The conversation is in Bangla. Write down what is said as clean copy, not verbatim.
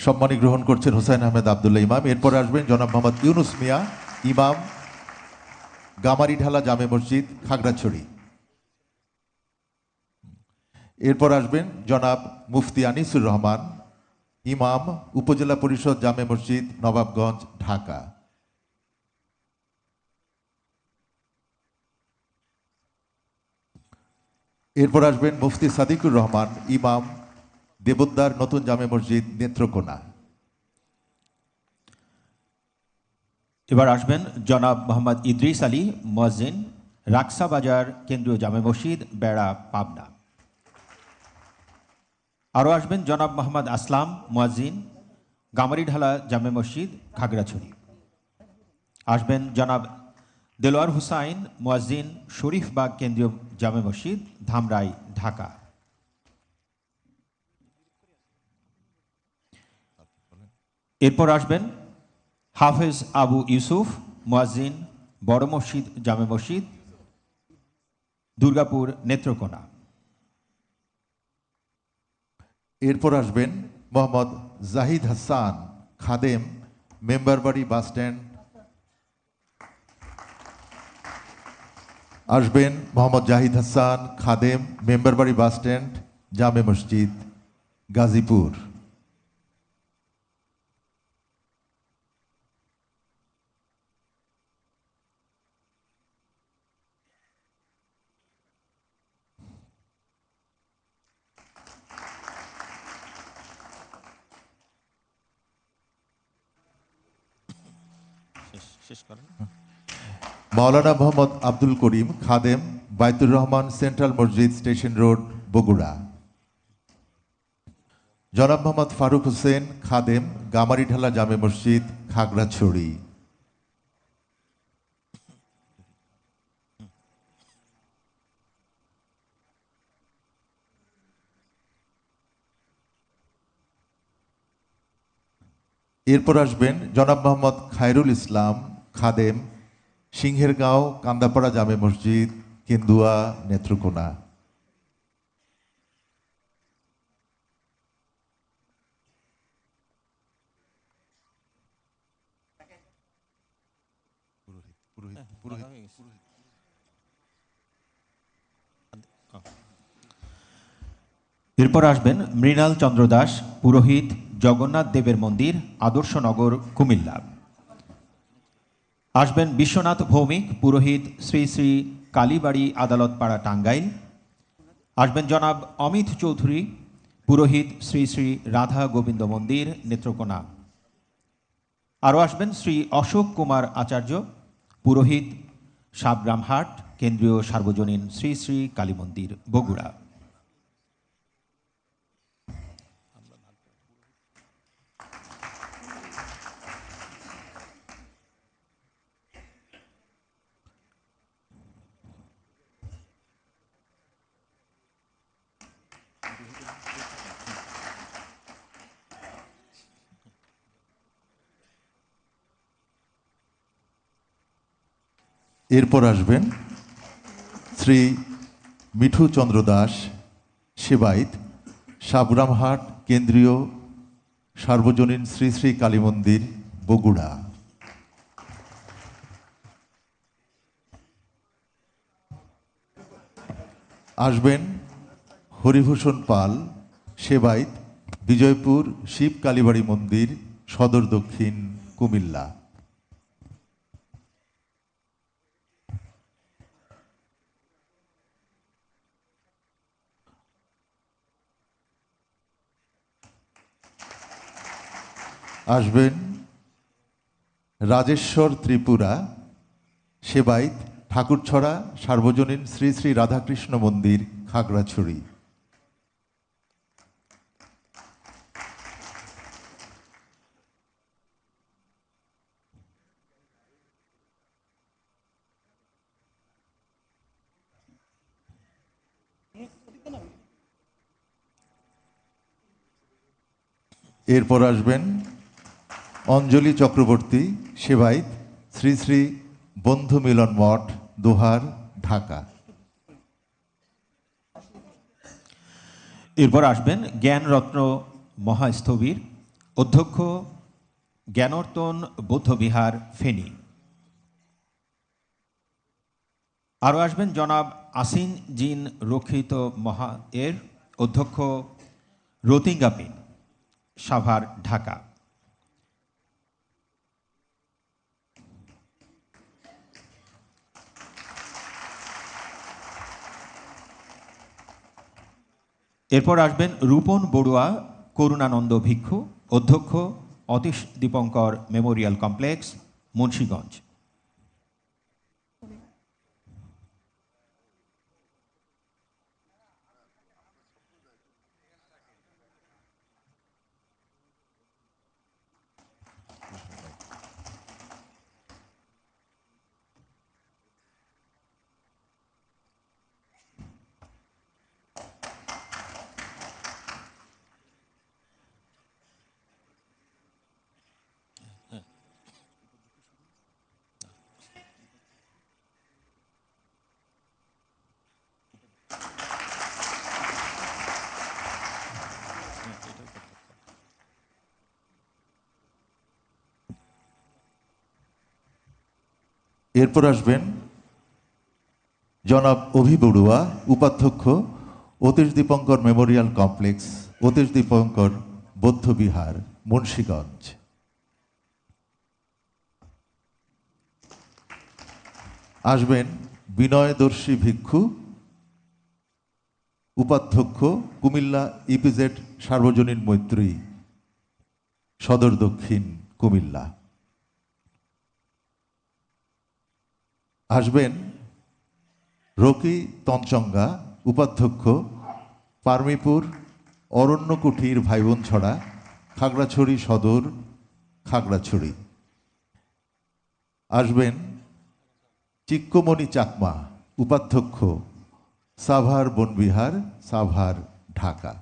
সম্মানী গ্রহণ করছেন হুসাইন আহমেদ আবদুল্লাহ ইমাম। এরপরে আসবেন জনাব মোহাম্মদ ইউনুস মিয়া ইমাম, গামারিঢালা জামে মসজিদ, খাগড়াছড়ি। এরপর আসবেন জনাব মুফতি আনিসুর রহমান ইমাম, উপজেলা পরিষদ জামে মসজিদ, নবাবগঞ্জ, ঢাকা। এরপর আসবেন মুফতি সাদিকুর রহমান ইমাম, দেবোদ্দার নতুন জামে মসজিদ, নেত্রকোনা। এবার আসবেন জনাব মোহাম্মদ ইদ্রিস আলী মুয়াজ্জিন, রাকসা বাজার কেন্দ্রীয় জামে মসজিদ, বেড়া, পাবনা। আরও আসবেন জনাব মোহাম্মদ আসলাম মুয়াজ্জিন, গামারিঢালা জামে মসজিদ, খাগড়াছড়ি। আসবেন জনাব দেলোয়ার হুসাইন মুয়াজ্জিন, শরীফবাগ কেন্দ্রীয় জামে মসজিদ, ধামরাই, ঢাকা। এরপর আসবেন হাফেজ আবু ইউসুফ মুয়াজ্জিন, বড় মসজিদ জামে মসজিদ, দুর্গাপুর, নেত্রকোনা। এরপর আসবেন মোহাম্মদ জাহিদ হাসান খাদেম, মেম্বারবাড়ি বাস স্ট্যান্ড। আসবেন মোহাম্মদ জাহিদ হাসান খাদেম, মেম্বারবাড়ি বাস স্ট্যান্ড, জামে মসজিদ, গাজীপুর। মাওলানা মোহাম্মদ আব্দুল করিম খাদেম, বাইতুর রহমান সেন্ট্রাল মসজিদ, স্টেশন রোড, বগুড়া। জনাব মোহাম্মদ ফারুক হোসেন খাদেম, গামারিঢালা জামে মসজিদ, খাগড়াছড়ি। এরপর আসবেন জনাব মোহাম্মদ খায়রুল ইসলাম খাদেম, সিংহেরগাঁও কান্দাপাড়া জামে মসজিদ, কেন্দুয়া, নেত্রকোনা। এরপর আসবেন মৃণাল চন্দ্র দাস পুরোহিত, জগন্নাথ দেবের মন্দির, আদর্শনগর, কুমিল্লা। আসবেন বিশ্বনাথ ভৌমিক পুরোহিত, শ্রী শ্রী কালীবাড়ি, আদালতপাড়া, টাঙ্গাইল। আসবেন জনাব অমিত চৌধুরী পুরোহিত, শ্রী শ্রী রাধা গোবিন্দ মন্দির, নেত্রকোনা। আরও আসবেন শ্রী অশোক কুমার আচার্য পুরোহিত, সাবগ্রামহাট কেন্দ্রীয় সার্বজনীন শ্রী শ্রী কালী মন্দির, বগুড়া। এরপর আসবেন শ্রী মিঠু চন্দ্র দাস সেবাইত, সাবগ্রামহাট কেন্দ্রীয় সার্বজনীন শ্রী শ্রী কালী মন্দির, বগুড়া। আসবেন হরিভূষণ পাল সেবাইত, বিজয়পুর শিব কালীবাড়ি মন্দির, সদর দক্ষিণ, কুমিল্লা। আসবেন রাজেশ্বর ত্রিপুরা সেবাইত, ঠাকুরছড়া সার্বজনীন শ্রী শ্রী রাধাকৃষ্ণ মন্দির, খাগড়াছড়ি। এরপর আসবেন অঞ্জলি চক্রবর্তী সেবাইত, শ্রী শ্রী বন্ধু মিলন মঠ, দোহার, ঢাকা। এরপর আসবেন জ্ঞানরত্ন মহাস্থবির অধ্যক্ষ জ্ঞানর্তন বৌদ্ধবিহার ফেনী। আরও আসবেন জনাব আসিন জিন রক্ষিত মহা এর অধ্যক্ষ রতিঙ্গাপিন সাভার ঢাকা। এরপর আসবেন রূপন বড়ুয়া করুণানন্দ ভিক্ষু অধ্যক্ষ অতীশ দীপঙ্কর মেমোরিয়াল কমপ্লেক্স মুন্সীগঞ্জ। এরপর আসবেন জনাব অভি বড়ুয়া উপাধ্যক্ষ অতীশ দীপঙ্কর মেমোরিয়াল কমপ্লেক্স অতীশ দীপঙ্কর বৌদ্ধবিহার মুন্সীগঞ্জ। আসবেন বিনয়দর্শী ভিক্ষু উপাধ্যক্ষ কুমিল্লা ইপিজেড সার্বজনীন মৈত্রী সদর দক্ষিণ কুমিল্লা। আসবেন রকি তঞ্চঙ্গা উপাধ্যক্ষ পারমিপুর অরণ্যকুঠির ভাইবোন ছড়া খাগড়াছড়ি সদর খাগড়াছড়ি। আসবেন চিক্কমণি চাকমা উপাধ্যক্ষ সাভার বনবিহার সাভার ঢাকা।